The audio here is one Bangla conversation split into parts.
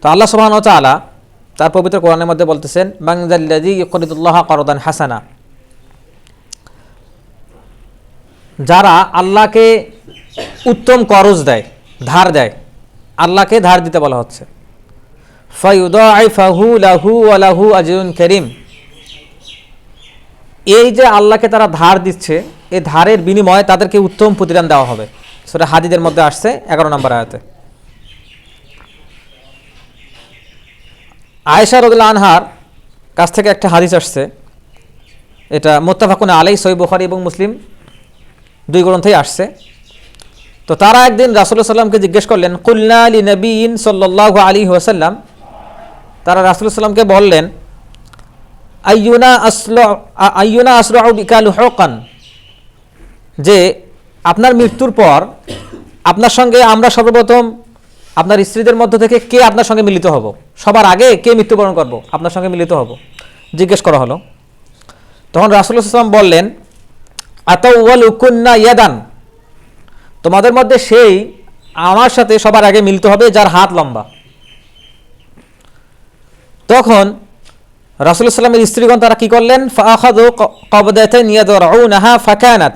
তো আল্লাহ সুবহানাহু ওয়া তাআলা তার পবিত্র কোরআনের মধ্যে বলতেছেন, মান যাল্লাযী ইউকরিদুল্লাহ করদান হাসানা, যারা আল্লাহকে উত্তম করজ দেয়, ধার দেয়, আল্লাহকে ধার দিতে বলা হচ্ছে। ফায়ুদাইফাহু লাহু ওয়া লাহু আজরুন কারীম, এই যে আল্লাহকে তারা ধার দিচ্ছে, এই ধারের বিনিময়ে তাদেরকে উত্তম প্রতিদান দেওয়া হবে। সূরা হাদীদের মধ্যে আসছে 11 নম্বর আয়াতে। আয়েশা রাদিয়াল্লাহু আনহার কাছ থেকে একটা হাদিস আসছে, এটা মুত্তাফাকুন আলাইহি, সহিহ বুখারী এবং মুসলিম দুই গ্রন্থেই আসছে। তো তারা একদিন রাসূলুল্লাহ সাল্লাল্লাহু আলাইহি ওয়াসাল্লামকে জিজ্ঞেস করলেন, কুলনা লিনাবিয়িন সাল্লাল্লাহু আলাইহি ওয়াসাল্লাম, তারা রাসূলুল্লাহ সাল্লাল্লাহু আলাইহি ওয়াসাল্লামকে বললেন, আইয়ুনা আসরাউ বিকা লুহুকান, যে আপনার মৃত্যুর পর আপনার সঙ্গে আমরা সর্বপ্রথম আপনার স্ত্রীদের মধ্য থেকে কে আপনার সঙ্গে মিলিত হব, সবার আগে কে মৃত্যুবরণ করব, আপনার সঙ্গে মিলিত হব, জিজ্ঞেস করা হলো। তখন রাসূলুল্লাহ সাল্লাল্লাহু আলাইহি ওয়াসাল্লাম বললেন, আতাওয়ালুকুন্না ইয়াদান, তোমাদের মধ্যে সেই আমার সাথে সবার আগে মিলিত হবে যার হাত লম্বা। তখন রাসূলুল্লাহ সাল্লাল্লাহু আলাইহি ওয়াসাল্লামের স্ত্রীগণ তারা কি করলেন, ফাআখাযু ক্বাবদাতান ইয়াদরাউনাহা ফাকানাত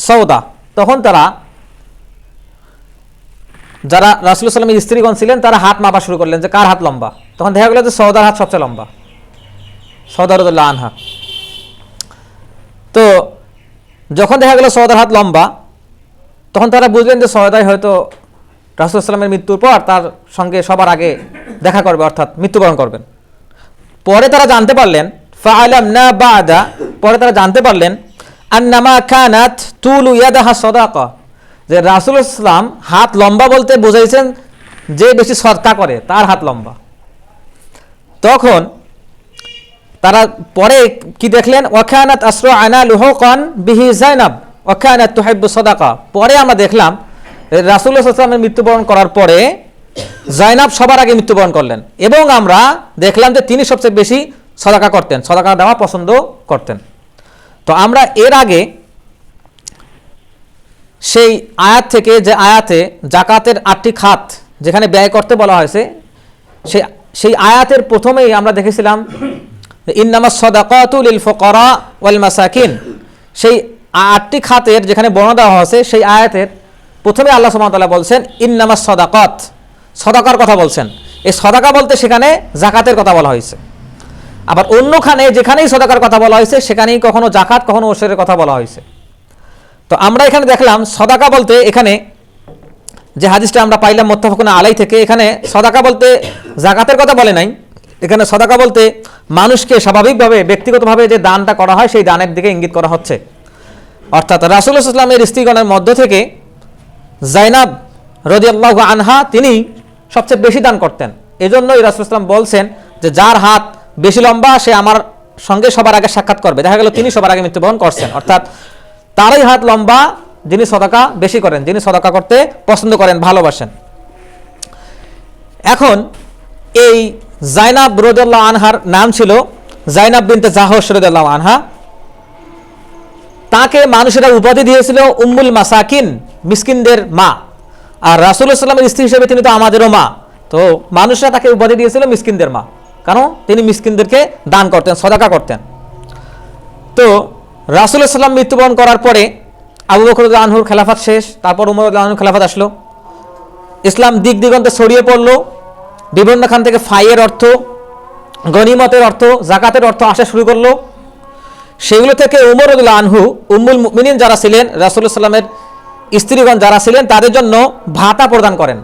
সাওদা, তখন তারা, যারা রাসূলুল্লাহ সাল্লাল্লাহু আলাইহি ওয়াসাল্লামের স্ত্রীগণ ছিলেন, তারা হাত মাপা শুরু করলেন যে কার হাত লম্বা। তখন দেখা গেল যে সওদার হাত সবচেয়ে লম্বা, সওদা রাদিয়াল্লাহু আনহা। তো যখন দেখা গেল সওদার হাত লম্বা, তখন তারা বুঝলেন যে সওদাই হয়তো রাসূলুল্লাহ সাল্লাল্লাহু আলাইহি ওয়াসাল্লামের মৃত্যুর পর তার সঙ্গে সবার আগে দেখা করবে, অর্থাৎ মৃত্যুবরণ করবেন। পরে তারা জানতে পারলেন, ফাআলামনা বাদা, পরে তারা জানতে পারলেন, আন্নামা কানাত তুলু ইয়াদাহা সাদাকা, যে রাসূলুল্লাহ সাল্লাল্লাহু আলাইহি ওয়াসাল্লাম হাত লম্বা বলতে বোঝাইছেন যে বেশি সদকা করে তার হাত লম্বা। তখন তারা পরে কি দেখলেন, ওয়াকানাত আসরাআনা লুহুকান বিহি যায়নাব ওয়াকানাত তুহিব্বু সাদাকা, পরে আমরা দেখলাম রাসূলুল্লাহ সাল্লাল্লাহু আলাইহি ওয়াসাল্লামের মৃত্যুবরণ করার পরে যায়নাব সবার আগে মৃত্যুবরণ করলেন, এবং আমরা দেখলাম যে তিনি সবচেয়ে বেশি সাদাকা করতেন, সাদাকা দেওয়া পছন্দ করতেন। তো আমরা এর আগে সেই আয়াত থেকে, যে আয়াতে জাকাতের 8টি খাত যেখানে ব্যয় করতে বলা হয়েছে, সেই আয়াতের প্রথমেই আমরা দেখেছিলাম ইন্নামাস সাদাকাতু লিল ফুকারা ওয়াল মাসাকিন, সেই 8টি খাতের যেখানে বর্ণনা দেওয়া হয়েছে, সেই আয়াতের প্রথমে আল্লাহ সুবহানাহু ওয়া তাআলা বলছেন ইন্নামাস সাদাকাত, সদাকার কথা বলছেন। এই সদাকা বলতে সেখানে জাকাতের কথা বলা হয়েছে। আবার অন্যখানে যেখানেই সদাকার কথা বলা হয়েছে সেখানেই কখনো জাকাত, কখনো ওশরের কথা বলা হয়েছে। তো আমরা এখানে দেখলাম সদাকা বলতে, এখানে যে হাদিসটা আমরা পাইলাম মুত্তাফাকুন আলাইহি থেকে, এখানে সদাকা বলতে জাকাতের কথা বলে নাই, এখানে সদাকা বলতে মানুষকে স্বাভাবিকভাবে ব্যক্তিগতভাবে যে দানটা করা হয় সেই দানের দিকে ইঙ্গিত করা হচ্ছে। অর্থাৎ রাসূলুল্লাহ সাল্লাল্লাহু আলাইহি ওয়াসাল্লামের স্ত্রীগণের মধ্য থেকে যায়নাব রাদিয়াল্লাহু আনহা তিনি সবচেয়ে বেশি দান করতেন। এজন্যই রাসূলুল্লাহ সাল্লাল্লাহু আলাইহি ওয়াসাল্লাম বলছেন যে যার হাত বেশি লম্বা সে আমার সঙ্গে সবার আগে সাক্ষাৎ করবে। দেখা গেল তিনি সবার আগে মৃত্যুবরণ করছেন, অর্থাৎ তারই হাত লম্বা যিনি সদাকা বেশি করেন, যিনি সদাকা করতে পছন্দ করেন, ভালোবাসেন। এখন এই যায়নাব রাদিয়াল্লাহু আনহার নাম ছিল যায়নাব বিনতে জাহশ রাদিয়াল্লাহু আনহা। তাকে মানুষেরা উপাধি দিয়েছিল উম্মুল মাসাকিন, মিসকিনদের মা। আর রাসূলুল্লাহ সাল্লাল্লাহু আলাইহি ওয়াসাল্লামের স্ত্রী হিসেবে তিনি তো আমাদেরও মা, তো মানুষরা তাকে উপাধি দিয়েছিল মিসকিনদের মা, কারণ তিনি মিসকিনদেরকে দান করতেন, সদাকা করতেন। তো রাসূলুল্লাহ সাল্লাল্লাহু আলাইহি ওয়াসাল্লাম মৃত্যুবরণ করার পরে আবু বকর রাদিয়াল্লাহু আনহুর খেলাফত শেষ, তারপর উমর রাদিয়াল্লাহু আনহুর খেলাফত আসলো। ইসলাম দিক দিগন্তে ছড়িয়ে পড়লো, বিভিন্ন খান থেকে ফাইয়ের অর্থ, গনিমতের অর্থ, জাকাতের অর্থ আসা শুরু করলো। সেগুলো থেকে উমর রাদিয়াল্লাহু আনহু উম্মুল মুমিনিন যারা ছিলেন, রাসূলুল্লাহ সাল্লাল্লাহু আলাইহি ওয়াসাল্লামের স্ত্রীগণ যারা ছিলেন, তাদের জন্য ভাতা প্রদান করেন,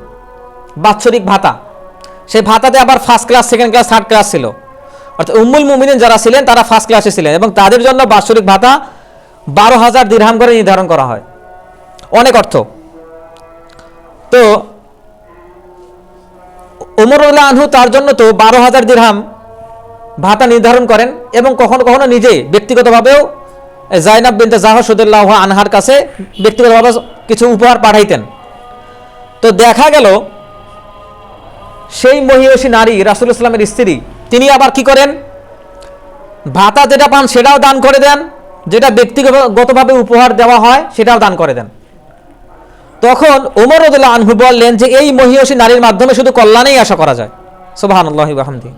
বাৎসরিক ভাতা। সেই ভাতাতে আবার first class, second class, third class ছিল। অর্থাৎ উম্মুল মুমিনিন যারা ছিলেন তারা ফার্স্ট ক্লাসে ছিলেন, এবং তাদের জন্য বাৎসরিক ভাতা 12,000 দিরহাম করে নির্ধারণ করা হয়, অনেক অর্থ। তো উমর রাদিয়াল্লাহু আনহু তার জন্য তো 12,000 দিরহাম ভাতা নির্ধারণ করেন, এবং কখনো কখনো নিজে ব্যক্তিগতভাবেও যায়নাব বিনতে জাহশ রাদিয়াল্লাহু আনহার কাছে ব্যক্তিগতভাবে কিছু উপহার পাঠাইতেন। তো দেখা গেল সেই মহিয়সী নারী রাসূলুল্লাহ সাল্লাল্লাহু আলাইহি ওয়াসাল্লামের স্ত্রী, তিনি আবার কি করেন, ভাতা যেটা পান সেটাও দান করে দেন, যেটা ব্যক্তিগতভাবে উপহার দেওয়া হয় সেটাও দান করে দেন। তখন ওমর রাদিয়াল্লাহু আনহু বললেন যে এই মহিয়সী নারীর মাধ্যমে শুধু কল্যাণেই আশা করা যায়, সুবহানাল্লাহি ওয়া বিহামদিহি।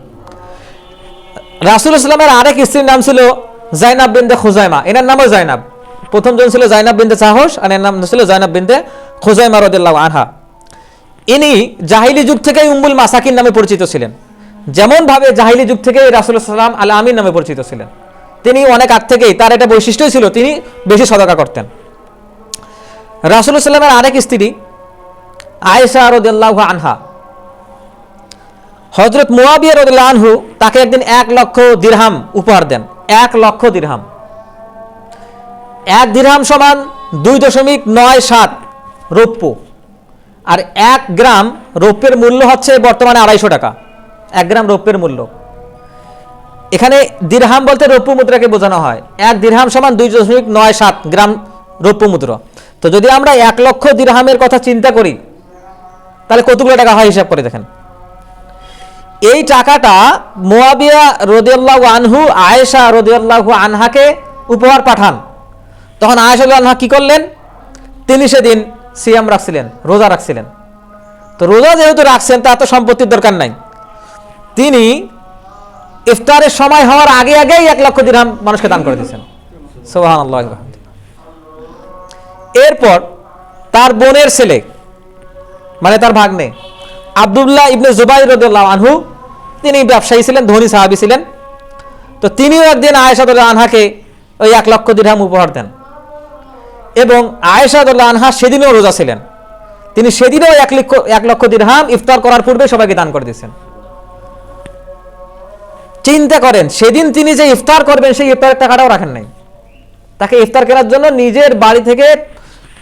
রাসূলুল্লাহ সাল্লাল্লাহু আলাইহি ওয়াসাল্লামের আরেক স্ত্রীর নাম ছিল জাইনাব বিনতে খুজাইমা, এনার নামও জাইনাব। প্রথম জন ছিল জাইনাব বিনতে জাহশ আর এর নাম ছিল জাইনাব বিনতে খুজাইমা রাদিয়াল্লাহু আনহা। ইনি জাহিলি যুগ থেকেই উম্মুল মাসাকিন নামে পরিচিত ছিলেন, যেমন ভাবে জাহিলি যুগ থেকেই রাসূলুল্লাহ সাল্লাল্লাহু আলাইহি ওয়াসাল্লাম আল আমিন নামে পরিচিত ছিলেন। তিনি অনেক আগ থেকেই, তার একটা বৈশিষ্ট্যই ছিল তিনি বেশি সদকা করতেন। রাসূলুল্লাহ সাল্লাল্লাহু আলাইহি ওয়াসাল্লামের আরেক স্ত্রী আয়েশা রাদিয়াল্লাহু আনহা, হযরত মুয়াবিয়া রাদিয়াল্লাহু আনহু তাকে একদিন 1 লক্ষ দিরহাম উপহার দেন। 1 লক্ষ দিরহাম, 1 দিরহাম সমান 2.97 রৌপ্য, আর 1 গ্রাম রৌপ্যের মূল্য হচ্ছে বর্তমানে 250 টাকা। 1 গ্রাম রৌপ্যের মূল্য, এখানে দিরহাম বলতে রৌপ্য মুদ্রাকে বোঝানো হয়। 1 দিরহাম সমান 2.97 গ্রাম রৌপ্য মুদ্রা। তো যদি আমরা 1 লক্ষ দিরহামের কথা চিন্তা করি তাহলে কতগুলো টাকা হয় হিসাব করে দেখেন। এই টাকাটা মুয়াবিয়া রাদিয়াল্লাহু আনহু আয়েশা রাদিয়াল্লাহু আনহাকে উপহার পাঠান। তখন আয়েশা রাদিয়াল্লাহু আনহা কি করলেন? তিনি সেদিন সিয়াম রাখছিলেন, রোজা রাখছিলেন। তো রোজা যেহেতু রাখছেন, তার তো সম্পত্তির দরকার নাই। তিনি ইফতারের সময় হওয়ার আগে আগেই 1 লক্ষ দিরহাম মানুষকে দান করে দিয়েছেন। সুবহানাল্লাহ। এরপর তার বোনের ছেলে, মানে তার ভাগ্নে আব্দুল্লাহ ইবনে জুবাইর রাদিয়াল্লাহু আনহু, তিনি ব্যবসায়ী ছিলেন, ধনী সাহাবী ছিলেন। তো তিনিও একদিন আয়েশা রাদিয়াল্লাহু আনহাকে ওই 1 লক্ষ দিরহাম উপহার দেন, এবং আয়েশা রাদিয়াল্লাহু আনহা সেদিনও রোজা ছিলেন। তিনি সেদিনও 1 লক্ষ দিরহাম ইফতার করার পূর্বে সবাইকে দান করে দিয়েছেন। চিন্তা করেন, সেদিন তিনি যে ইফতার করবেন সেই ইফতারের টাকাটাও রাখেন নাই। তাকে ইফতার করার জন্য নিজের বাড়ি থেকে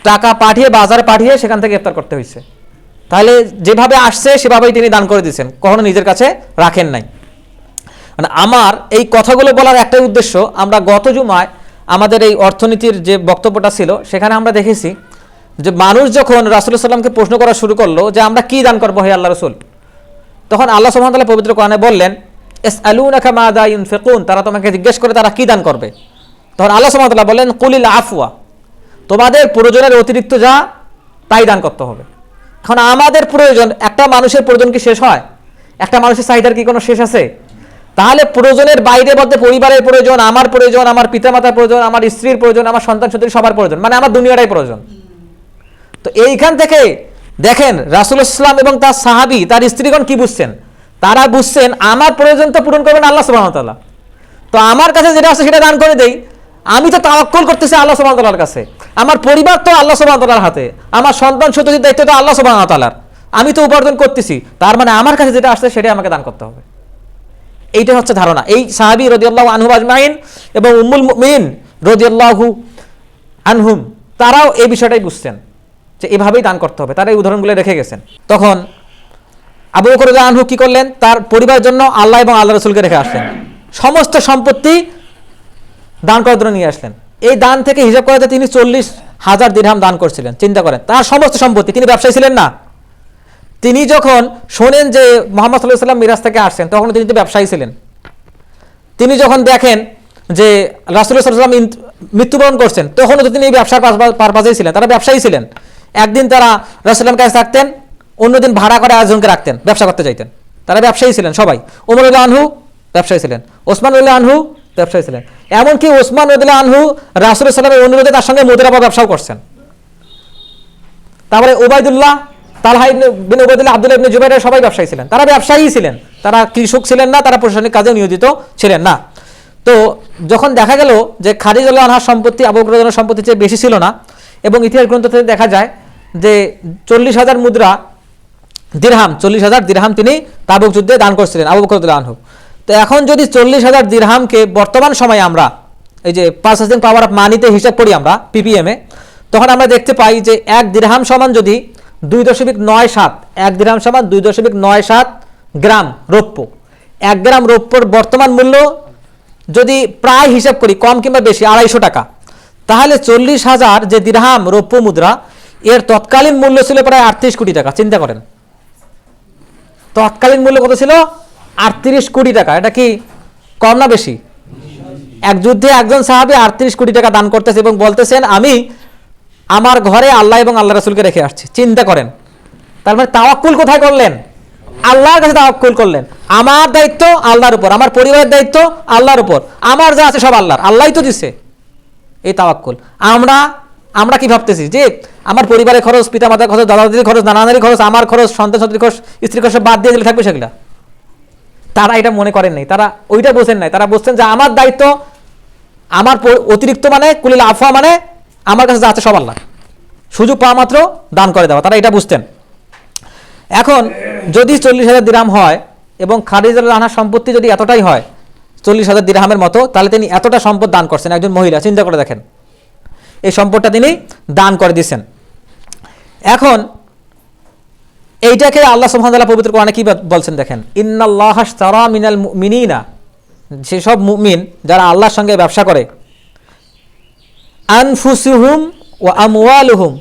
টাকা পাঠিয়ে, বাজারে পাঠিয়ে সেখান থেকে ইফতার করতে হয়েছে। তাহলে যেভাবে আসছে সেভাবেই তিনি দান করে দিয়েছেন, কখনো নিজের কাছে রাখেন নাই। মানে আমার এই কথাগুলো বলার একটাই উদ্দেশ্য, আমরা গত জুমায় আমাদের এই অর্থনীতির যে বক্তব্যটা ছিল সেখানে আমরা দেখেছি যে মানুষ যখন রাসূলুল্লাহ সাল্লামকে প্রশ্ন করা শুরু করলো যে আমরা কি দান করবো হে আল্লাহ রাসূল, তখন আল্লাহ সুবহানাহু ওয়া তাআলা পবিত্র কোরআনে বললেন ইয়াসআলুনাকা মাযা ইউনফিকুন, তারা তোমাকে জিজ্ঞেস করে তারা কি দান করবে। তখন আল্লাহ সুবহানাহু ওয়া তাআলা বললেন কুলিল আফওয়া, তোমাদের প্রয়োজনের অতিরিক্ত যা তাই দান করতে হবে। এখন আমাদের প্রয়োজন, একটা মানুষের প্রয়োজন কি শেষ হয়? একটা মানুষের চাহিদার কি কোনো শেষ আছে? তাহলে প্রয়োজনের বাইরে বলতে পরিবারের প্রয়োজন, আমার প্রয়োজন, আমার পিতামাতার প্রয়োজন, আমার স্ত্রীর প্রয়োজন, আমার সন্তান সন্ততি সবার প্রয়োজন, মানে আমার দুনিয়াটাই প্রয়োজন। তো এইখান থেকে দেখেন রাসূলুল্লাহ সাল্লাল্লাহু আলাইহি ওয়াসাল্লাম এবং তার সাহাবী, তার স্ত্রীগণ কি বুঝছেন? তারা বুঝছেন আমার প্রয়োজন তো পূরণ করবেন আল্লাহ সুবহানাহু ওয়া তাআলা। তো আমার কাছে যেটা আছে সেটা দান করে দেই। আমি তো তাওয়াক্কুল করতেছি আল্লাহ সুবহানাহু ওয়া তাআলার কাছে, আমার পরিবার তো আল্লাহ সুবহানাহু ওয়া তাআলার হাতে, আমার সন্তান সন্ততির দায়িত্ব তো আল্লাহ সুবহানাহু ওয়া তাআলার। আমি তো উপার্জন করতেছি, তার মানে আমার কাছে যেটা আসছে সেটাই আমাকে দান করতে হবে। এইটা হচ্ছে ধারণা। এই সাহাবী রাদিয়াল্লাহু আনহু আজমাইন এবং উম্মুল মুমিনিন রাদিয়াল্লাহু আনহুম, তারাও এই বিষয়টাই বুঝছেন যে এভাবেই দান করতে হবে। তারা এই উদাহরণগুলো রেখে গেছেন। তখন আবু বকর রাদিয়াল্লাহু আনহু কি করলেন? তার পরিবারের জন্য আল্লাহ এবং আল্লাহ রাসূলকে রেখে আসলেন, সমস্ত সম্পত্তি দান করার জন্য নিয়ে আসলেন। এই দান থেকে হিসাব করাতে তিনি 40,000 দিরহাম দান করছিলেন। চিন্তা করেন, তার সমস্ত সম্পত্তি। তিনি ব্যবসায়ী ছিলেন না। তিনি যখন শোনেন যে মুহাম্মদ সাল্লাল্লাহু আলাইহি ওয়াসাল্লাম মিরাজ থেকে আসছেন, তখন তিনি তো ব্যবসায়ী ছিলেন। তিনি যখন দেখেন যে রাসূলুল্লাহ সাল্লাল্লাহু আলাইহি ওয়াসাল্লাম মৃত্যুবরণ করছেন, তখনও তো তিনি এই ব্যবসার পারপাজেই ছিলেন। তারা ব্যবসায়ী ছিলেন। একদিন তারা রাসূলুল্লাহর কাছে থাকতেন, অন্যদিন ভাড়া করে আরেকজনকে রাখতেন, ব্যবসা করতে যাইতেন। তারা ব্যবসায়ী ছিলেন সবাই। ওমর রাদিয়াল্লাহু আনহু ব্যবসায়ী ছিলেন, ওসমান রাদিয়াল্লাহু আনহু ব্যবসায়ী ছিলেন। এমনকি ওসমান রাদিয়াল্লাহু আনহু রাসূলুল্লাহ সাল্লাল্লাহু আলাইহি ওয়াসাল্লামের অনুরোধে তার সঙ্গে মুদ্রা ব্যবসাও করছেন। তারপরে উবাইদুল্লাহ, তালহা বিন উবাইদুল্লাহ, আব্দুল্লাহ ইবনে জুবাইর সবাই ব্যবসায়ী ছিলেন। তারা ব্যবসায়ী ছিলেন, তারা কৃষক ছিলেন না, তারা প্রশাসনিক কাজে নিয়োজিত ছিলেন না। তো যখন দেখা গেল যে খাদিজা রাদিয়াল্লাহু আনহার সম্পত্তি আবু বকর রাদিয়াল্লাহু আনহুর সম্পত্তির চেয়ে বেশি ছিল না, এবং ইতিহাস গ্রন্থ থেকে দেখা যায় যে 40,000 মুদ্রা দিরহাম, 40,000 দিরহাম তিনি তাবুক যুদ্ধে দান করছিলেন আবু বকর রাদিয়াল্লাহু আনহু। তো এখন যদি 40,000 দিরহামকে বর্তমান সময়ে আমরা এই যে পার্চেসিং পাওয়ার অফ মানিতে হিসাব করি আমরা পিপিএমে, তখন আমরা দেখতে পাই যে 1 দিরহাম সমান যদি 2.97, 1 দিরহাম সমান 2.97 গ্রাম রৌপ্য। 1 গ্রাম রৌপ্যর বর্তমান মূল্য যদি প্রায় হিসাব করি, কম কিংবা বেশি 250 টাকা, তাহলে 40,000 যে দিরহাম রৌপ্য মুদ্রা, এর তৎকালীন মূল্য ছিল প্রায় 38 কোটি টাকা। চিন্তা করেন, তৎকালীন মূল্য কত ছিল? 38 কোটি টাকা। এটা কি কম না বেশি? এক যুদ্ধে একজন সাহাবী 38 কোটি টাকা দান করতেছে এবং বলতেছেন আমি আমার ঘরে আল্লাহ এবং আল্লাহ রাসূলকে রেখে আসছি। চিন্তা করেন, তার মানে তাওয়াক্কুল কোথায় করলেন? আল্লাহর কাছে তাওয়াক্কুল করলেন। আমার দায়িত্ব আল্লাহর উপর, আমার পরিবারের দায়িত্ব আল্লাহর উপর, আমার যা আছে সব আল্লাহর, আল্লাহই তো দিচ্ছে। এই তাওয়াক্কুল। আমরা কি ভাবতেছি যে আমার পরিবারের খরচ, পিতা মাতার খরচ, দাদা দাদির খরচ, নানাদের খরচ, আমার খরচ, সন্তান সন্তানের খরচ, স্ত্রীর খরচ বাদ দিয়ে দিলে থাকবে সেগুলা? তারা এটা মনে করেন নাই, তারা ওইটা বোঝেন নাই। তারা বুঝছেন যে আমার দায়িত্ব, আমার অতিরিক্ত মানে কুলিল আফওয়া মানে আমার কাছে যা আছে সব আল্লাহ, সুযোগ পাওয়া মাত্র দান করে দেওয়া, তারা এটা বুঝতেন। এখন যদি 40,000 দিরহাম হয় এবং খাদিজা রাদিয়াল্লাহু আনহার সম্পত্তি যদি এতটাই হয় 40,000 দিরহামের মতো, তাহলে তিনি এতটা সম্পদ দান করছেন। একজন মহিলা, চিন্তা করে দেখেন, এই সম্পদটা তিনি দান করে দিয়েছেন। এখন এইটাকে আল্লাহ সুবহানাহু ওয়া তাআলা পবিত্র কোরআনে কি বলছেন দেখেন, ইন্নাল্লাহা আশতারা মিনাল মুমিনিনা, সেসব মুমিন যারা আল্লাহর সঙ্গে ব্যবসা করে, আনফুসুহুম ওয়া আমওয়ালুহুম,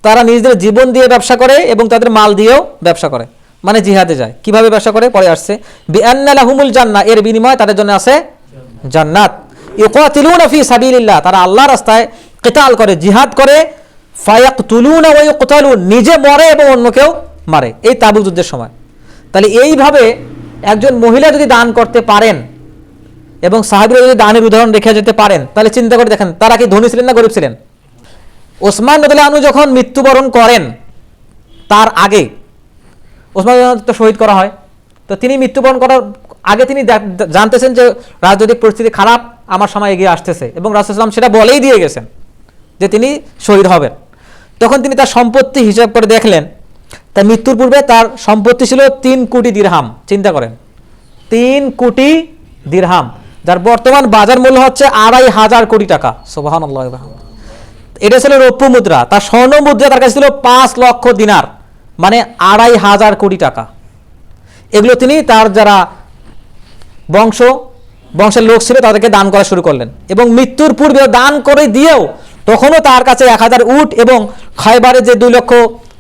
তারা নিজেদের জীবন দিয়ে ব্যবসা করে এবং তাদের মাল দিয়েও ব্যবসা করে, মানে জিহাদে যায়। কিভাবে ব্যবসা করে পরে আসছে, বিআন্না লাহুমুল জান্নাহ, এর বিনিময়ে তাদের জন্য আছে জান্নাত। ইউকাতিলুনা ফি সাবিলিল্লাহ, তারা আল্লাহর রাস্তায় কিতাল করে, জিহাদ করে, ফায়াকতুলুনা ওয়া ইউকতালুন, নিজে মরে এবং অন্যকেও মারে, এই তাবুক যুদ্ধের সময়। তাহলে এইভাবে একজন মহিলা যদি দান করতে পারেন এবং সাহাবীরা যদি দানের উদাহরণ রেখে যেতে পারেন, তাহলে চিন্তা করে দেখেন তারা কি ধনী ছিলেন না গরিব ছিলেন? ওসমান রাদিয়াল্লাহু আনহু যখন মৃত্যুবরণ করেন, তার আগে ওসমান তো শহীদ করা হয়, তো তিনি মৃত্যুবরণ করার আগে তিনি জানতেছেন যে রাজনৈতিক পরিস্থিতি খারাপ, আমার সময় এগিয়ে আসতেছে, এবং রাসূল সাল্লাল্লাহু আলাইহি ওয়াসাল্লাম সেটা বলেই দিয়ে গেছেন যে তিনি শহীদ হবেন। তখন তিনি তার সম্পত্তি হিসাব করে দেখলেন, তার মৃত্যুর পূর্বে তার সম্পত্তি ছিল 3 কোটি দিরহাম। চিন্তা করেন, 3 কোটি দিরহাম, যার বর্তমান বাজার মূল্য হচ্ছে 2,500 কোটি টাকা। সুবহানাল্লাহ। এটা ছিল রৌপ্য মুদ্রা। তার স্বর্ণ মুদ্রা তার কাছে ছিল 5 লক্ষ দিনার, মানে 2,500 কোটি টাকা। এগুলো তিনি তার যারা বংশের লোক ছিল তাদেরকে দান করা শুরু করলেন, এবং মৃত্যুর পূর্বেও দান করে দিয়েও তখনও তার কাছে 1000 উট এবং খায়বারে যে 2 লক্ষ,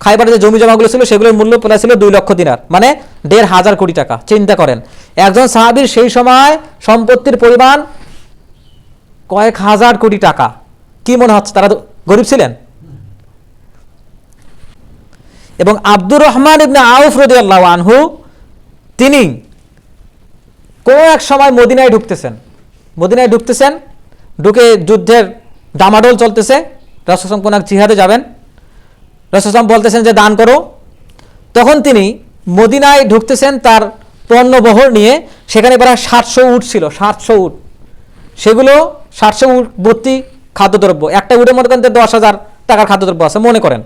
খায়বারে যে জমি জমাগুলো ছিল সেগুলোর মূল্য প্রায় ছিল 2 লক্ষ দিনার, মানে 1,500 কোটি টাকা। চিন্তা করেন একজন সাহাবীর সেই সময় সম্পত্তির পরিমাণ কয়েক হাজার কোটি টাকা। কি মনে হচ্ছে তারা গরিব ছিলেন? এবং আব্দুর রহমান ইবনে আউফ রাদিয়াল্লাহু আনহু, তিনি কোন এক সময় মদিনায় ঢুকতেছেন, ঢুকে যুদ্ধের ডামাডোল চলতেছে, রাসূল সাল্লাল্লাহু আলাইহি ওয়াসাল্লাম কোন এক জিহাদে যাবেন, রাসূল সাল্লাল্লাহু আলাইহি ওয়াসাল্লাম বলতেছেন যে দান করো। তখন তিনি মদিনায় ঢুকতেছেন তার পণ্যবহর নিয়ে, সেখানে প্রায় 700 উট ছিল, 700 উট, সেগুলো 700 উট ভর্তি খাদ্যদ্রব্য, একটা উটের মধ্যে 10,000 টাকার খাদ্যদ্রব্য আছে মনে করেন,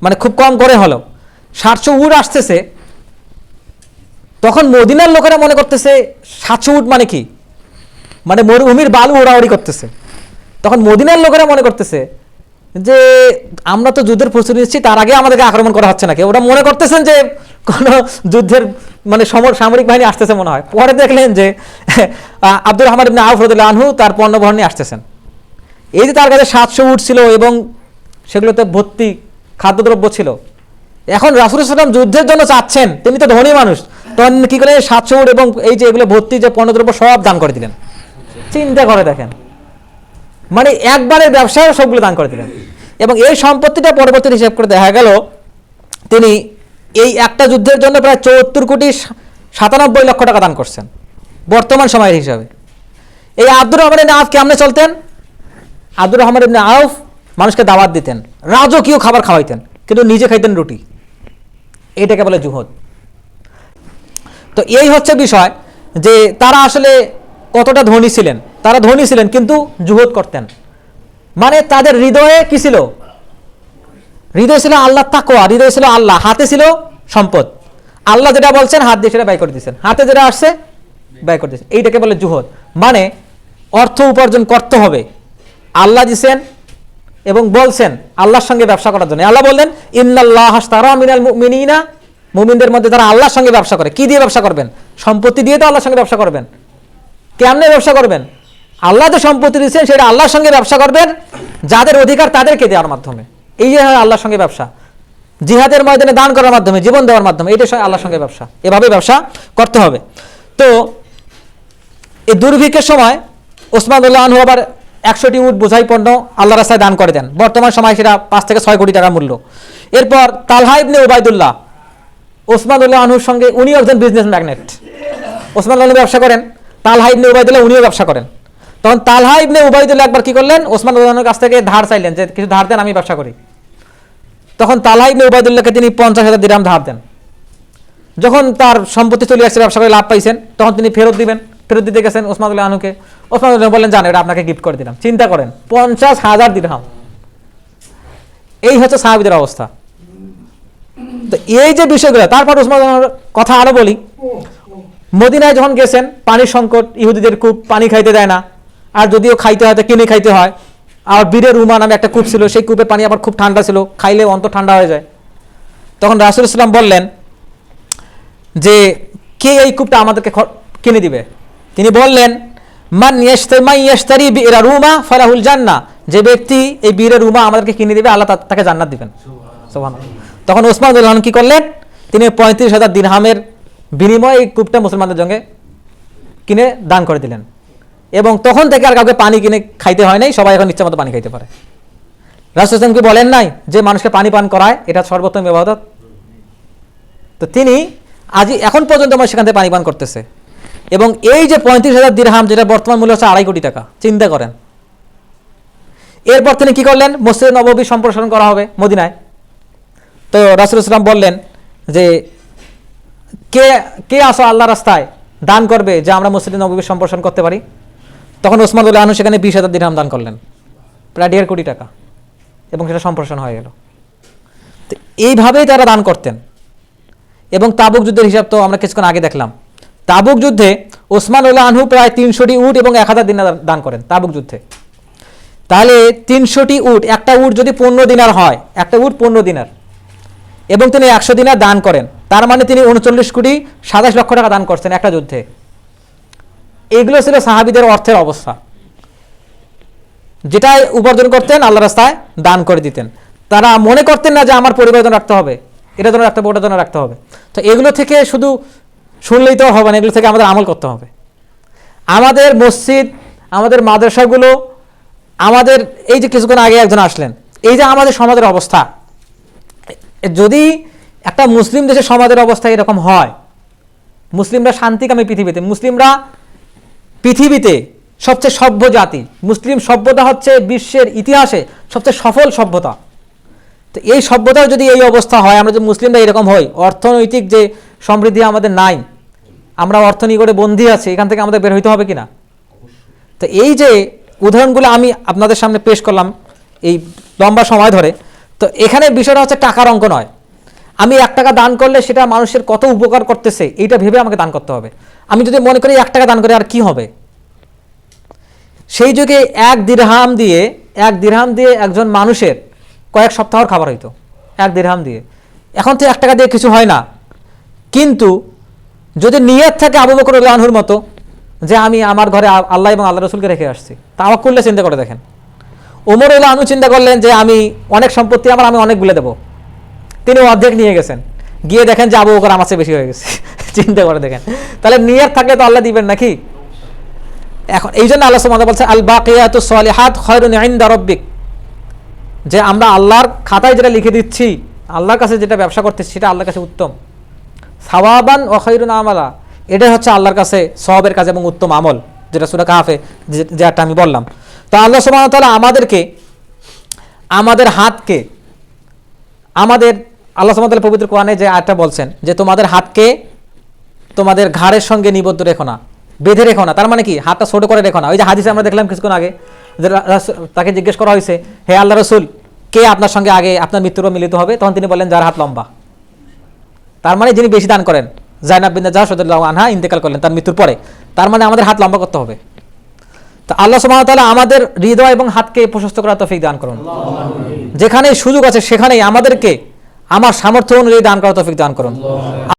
মানে খুব কম করে হলো 700 উট আসতেছে। তখন মদিনার লোকেরা মনে করতেছে 700 উট মানে কি, মানে মরুভূমির বালু ওড়াওড়ি করতেছে। তখন মদিনার লোকেরা মনে করতেছে যে আমরা তো যুদ্ধের প্রস্তুতি নিচ্ছি, তার আগে আমাদেরকে আক্রমণ করা হচ্ছে নাকি। ওরা মনে করতেছেন যে কোনো যুদ্ধের মানে সামরিক বাহিনী আসতেছে মনে হয়। পরে দেখলেন যে আব্দুর রহমান ইবনে আউফ রাদিয়াল্লাহু আনহু তার পণ্যবহর নিয়ে আসতেছেন। এই যে তার কাছে 700 উট ছিল এবং সেগুলোতে ভর্তি খাদ্যদ্রব্য ছিল। এখন রাসূল সাল্লাল্লাহু আলাইহি ওয়াসাল্লাম যুদ্ধের জন্য চাচ্ছেন, তিনি তো ধনী মানুষ, তখন কি করে 700 উট এবং এই যে এগুলো ভর্তি যে পণ্যদ্রব্য সব দান করে দিলেন। চিন্তা করে দেখেন, মানে একবারের ব্যবসায় সবগুলো দান করে দিলেন। এবং এই সম্পত্তিটা পরবর্তী হিসাব করে দেখা গেল তিনি এই একটা যুদ্ধের জন্য প্রায় 74 কোটি 97 লক্ষ টাকা দান করছেন বর্তমান সময়ের হিসাবে। এই আব্দুর রহমান ইবনে আউফ কেমনে চলতেন? আব্দুর রহমান ইবনে আউফ মানুষকে দাওয়াত দিতেন, রাজকীয় খাবার খাওয়াইতেন, কিন্তু নিজে খাইতেন রুটি। এটাকে বলে জুহদ। তো এই হচ্ছে বিষয় যে তারা আসলে কতটা ধনী ছিলেন। তারা ধনী ছিলেন কিন্তু জুহদ করতেন, মানে তাদের হৃদয়ে কি ছিল? হৃদয় ছিল আল্লাহর তাকওয়া, হৃদয় ছিল আল্লাহ, হাতে ছিল সম্পদ। আল্লাহ যেটা বলছেন হাত দিয়ে সেটা ব্যয় করে দিয়েছেন, হাতে যেটা আসছে ব্যয় করে দিয়েছেন। এইটাকে বলে জুহদ। মানে অর্থ উপার্জন করতে হবে, আল্লাহ দিয়েছেন এবং বলছেন আল্লাহর সঙ্গে ব্যবসা করার জন্য। আল্লাহ বললেন ইন্নাল্লাহা আশতারা মিনাল মুমিনিনা, মুমিনদের মধ্যে যারা আল্লাহর সঙ্গে ব্যবসা করে। কি দিয়ে ব্যবসা করবেন? সম্পত্তি দিয়ে তো আল্লাহর সঙ্গে ব্যবসা করবেন। কেমনে ব্যবসা করবেন? আল্লাহ যে সম্পত্তি দিয়েছেন সেটা আল্লাহর সঙ্গে ব্যবসা করবেন, যাদের অধিকার তাদেরকে দেওয়ার মাধ্যমে। এই যে আল্লাহর সঙ্গে ব্যবসা, জিহাদের ময়দানে দান করার মাধ্যমে, জীবন দেওয়ার মাধ্যমে, এটা আল্লাহর সঙ্গে ব্যবসা। এভাবে ব্যবসা করতে হবে। তো এই দুর্ভিক্ষের সময় ওসমান রাদিয়াল্লাহু আনহু আবার 100টি উট বোঝাই পণ্য আল্লাহর রাস্তায় দান করে দেন। বর্তমান সময় সেটা 5 থেকে 6 কোটি টাকা মূল্য। এরপর তালহা ইবনে উবাইদুল্লাহ, ওসমান রাদিয়াল্লাহু আনহুর সঙ্গে, উনিও একজন বিজনেস ম্যাগনেট। ওসমান রাদিয়াল্লাহু ব্যবসা করেন, তালহা ইবনে উবাইদুল্লাহ উনিও ব্যবসা করেন। তখন তালহা ইবনে উবাইদুল্লাহ একবার কি করলেন, ওসমান রাদিয়াল্লাহু আনহুর কাছ থেকে ধার চাইলেন যে কিছু ধার দেন, আমি ব্যবসা করি। তখন তালহা ইবনে উবাইদুল্লাহকে তিনি 50,000 দিরহাম ধার দেন। যখন তার সম্পত্তি চলে আসছে, ব্যবসা করে লাভ পাইছেন, তখন তিনি ফেরত দিতে গেছেন ওসমান রাদিয়াল্লাহু আনহুকে। ওসমান রাদিয়াল্লাহু আনহু বললেন, জান, এটা আপনাকে গিফট করে দিলাম। চিন্তা করেন, 50,000 দিরহাম। এই হচ্ছে সাহাবীদের অবস্থা। তো এই যে বিষয়গুলো, তারপর ওসমান রাদিয়াল্লাহু আনহুর কথা আরো বলি। মদিনায় যখন গেছেন, পানির সংকট, ইহুদিদের কূপ, পানি খাইতে দেয় না, আর যদিও খাইতে হয় তো কিনে খাইতে হয়। আর বীরের রুমা নামে একটা কূপ ছিল, সেই কূপের পানি আবার খুব ঠান্ডা ছিল, খাইলে অন্তর ঠান্ডা হয়ে যায়। তখন রাসূল সাল্লাল্লাহু আলাইহি ওয়াসাল্লাম বললেন যে কে এই কূপটা আমাদেরকে কিনে দিবে? তিনি বললেন, মান ইয়াশতারি বি'রা রুমা ফালাহুল জান্নাহ, যে ব্যক্তি এই বীরের রুমা আমাদেরকে কিনে দিবে, আল্লাহ তাকে জান্নাত দিবেন। সুবহানাল্লাহ। তখন ওসমান রাদিয়াল্লাহু আনহু কি করলেন, তিনি 35,000 দিরহামের বিনিময়ে এই কূপটা মুসলমানদের জন্য কিনে দান করে দিলেন। এবং তখন থেকে আর কাউকে পানি কিনে খাইতে হয় নাই, সবাই এখন ইচ্ছা মতো পানি খাইতে পারে। রাসূল সাল্লাল্লাহু আলাইহি ওয়াসাল্লাম কি বলেন নাই যে মানুষকে পানি পান করায়, এটা সর্বোত্তম ইবাদত? তো তিনি এখন পর্যন্ত আমরা সেখান থেকে পানি পান করতেছে। এবং এই যে 35,000 দিরহাম, যেটা বর্তমান মূল্য হচ্ছে 2.5 কোটি টাকা, চিন্তা করেন। এরপর তিনি কি করলেন, মসজিদে নববী সম্প্রসারণ করা হবে মদিনায়। তো রাসূল সাল্লাল্লাহু আলাইহি ওয়াসাল্লাম বললেন যে কে আসো আল্লাহর রাস্তায় দান করবে, যে আমরা মসজিদে নববী সম্প্রসারণ করতে পারি। তখন ওসমান রাদিয়াল্লাহু আনহু সেখানে 20,000 দিরহাম দান করলেন, প্রায় 1.5 কোটি টাকা, এবং সেটা সম্প্রসারণ হয়ে গেল। তো এইভাবেই তারা দান করতেন। এবং তাবুক যুদ্ধের হিসাব তো আমরা কিছুক্ষণ আগে দেখলাম। তাবুক যুদ্ধে ওসমান রাদিয়াল্লাহু আনহু প্রায় 300টি উট এবং 1000 দিনার দান করেন তাবুক যুদ্ধে। তাহলে 300টি উট, একটা উট যদি 15 দিনার হয়, একটা উট 15 দিনার, এবং তিনি 100 দিনার দান করেন, তার মানে তিনি 39,27,00,000 টাকা দান করছেন একটা যুদ্ধে। এগুলো ছিল সাহাবীদের অর্থের অবস্থা, যেটা উপার্জন করতেন আল্লাহ রাস্তায় দান করে দিতেন। তারা মনে করতেন না যে আমার পরিবারের জন্য রাখতে হবে, এটা জন্য রাখতে হবে, ওটার জন্য রাখতে হবে। তো এগুলো থেকে শুধু শুনলেই তো হবে না, এগুলো থেকে আমাদের আমল করতে হবে। আমাদের মসজিদ, আমাদের মাদ্রাসাগুলো, আমাদের এই যে কিছুক্ষণ আগে একজন আসলেন, এই যে আমাদের সমাজের অবস্থা, যদি একটা মুসলিম দেশের সমাজের অবস্থা এরকম হয়, মুসলিমরা শান্তিকামী মুসলিমরা পৃথিবীতে সবচেয়ে সভ্য জাতি, মুসলিম সভ্যতা হচ্ছে বিশ্বের ইতিহাসে সবচেয়ে সফল সভ্যতা। তো এই সভ্যতার যদি এই অবস্থা হয়, আমরা যে মুসলিমরা এরকম হই, অর্থনৈতিক যে সমৃদ্ধি আমাদের নাই, আমরা অর্থনীতিতে বন্দী আছি, এখান থেকে আমাদের বের হইতে হবে কিনা? তো এই যে উদাহরণগুলো আমি আপনাদের সামনে পেশ করলাম এই লম্বা সময় ধরে, তো এখানে বিষয়টা হচ্ছে টাকার অঙ্ক নয়। আমি 1 টাকা দান করলে সেটা মানুষের কত উপকার করতেছে, এইটা ভেবে আমাকে দান করতে হবে। আমি যদি মনে করি 1 টাকা দান করে আর কি হবে, সেই যুগে 1 দিরহাম দিয়ে একজন মানুষের কয়েক সপ্তাহর খাবার হইতো, 1 দিরহাম দিয়ে। এখন তো 1 টাকা দিয়ে কিছু হয় না। কিন্তু যদি নিয়ত থাকে আবু বকর রাদিয়াল্লাহু আনহুর মতো, যে আমি আমার ঘরে আল্লাহ এবং আল্লাহ রাসূলকে রেখে আসছি, তাওয়াক্কুল চিন্তা করে দেখেন। ওমর রাদিয়াল্লাহু আনহু চিন্তা করলেন যে আমি অনেক সম্পত্তি আমার, আমি অনেকগুলো দেবো। তিনি অর্ধেক নিয়ে গেছেন, গিয়ে দেখেন যে আবু বকর আমার চেয়ে বেশি হয়ে গেছে। চিন্তা করে দেখেন, তাহলে নিয়ত থাকলে তো আল্লাহ দিবেন নাকি? এখন এই জন্য আল্লাহ সুবহানাহু ওয়া তাআলা বলছে আল বাকিয়াতুস সালিহাত খায়রুন ইনদা রাব্বিক, যে আমরা আল্লাহর খাতায় যেটা লিখে দিচ্ছি, আল্লাহর কাছে যেটা ব্যবসা করতেছি, সেটা আল্লাহর কাছে উত্তম। সাওয়াবান ওয়া খায়রুন আমালা, এটা হচ্ছে আল্লাহর কাছে সওয়াবের কাজ এবং উত্তম আমল, যেটা সূরা কাহফে যেটা আমি বললাম। তো আল্লাহ সুবহানাহু ওয়া তাআলা আমাদেরকে, আমাদের হাতকে, আল্লাহ সুবহানাহু ওয়া তাআলা পবিত্র কোরআনে যে আয়াতটা বলছেন যে তোমাদের হাতকে তোমাদের ঘাড়ের সঙ্গে নিবদ্ধ রেখো না, বেঁধে রেখো না। তার মানে কি, হাতটা ছোট করে রেখো না। ওই যে হাদিসে আমরা দেখলাম কিছুক্ষণ আগে, যে তাকে জিজ্ঞেস করা হয়েছে, হে আল্লাহ রাসূল, কে আপনার সঙ্গে আগে আপনার মৃত্যুর পর মিলিত হবে? তখন তিনি বললেন, যার হাত লম্বা। তার মানে যিনি বেশি দান করেন, যায়নাব বিনতে জাহশ রাদিয়াল্লাহু আনহা ইন্তেকাল করলেন তার মৃত্যুর পরে। তার মানে আমাদের হাত লম্বা করতে হবে। তো আল্লাহ সুবহানাহু ওয়া তাআলা আমাদের হৃদয় এবং হাতকে প্রশস্ত করার তৌফিক দান করুন। যেখানে সুযোগ আছে সেখানেই আমাদেরকে আমার সামর্থ্য অনুযায়ী দান করার তৌফিক দান করুন।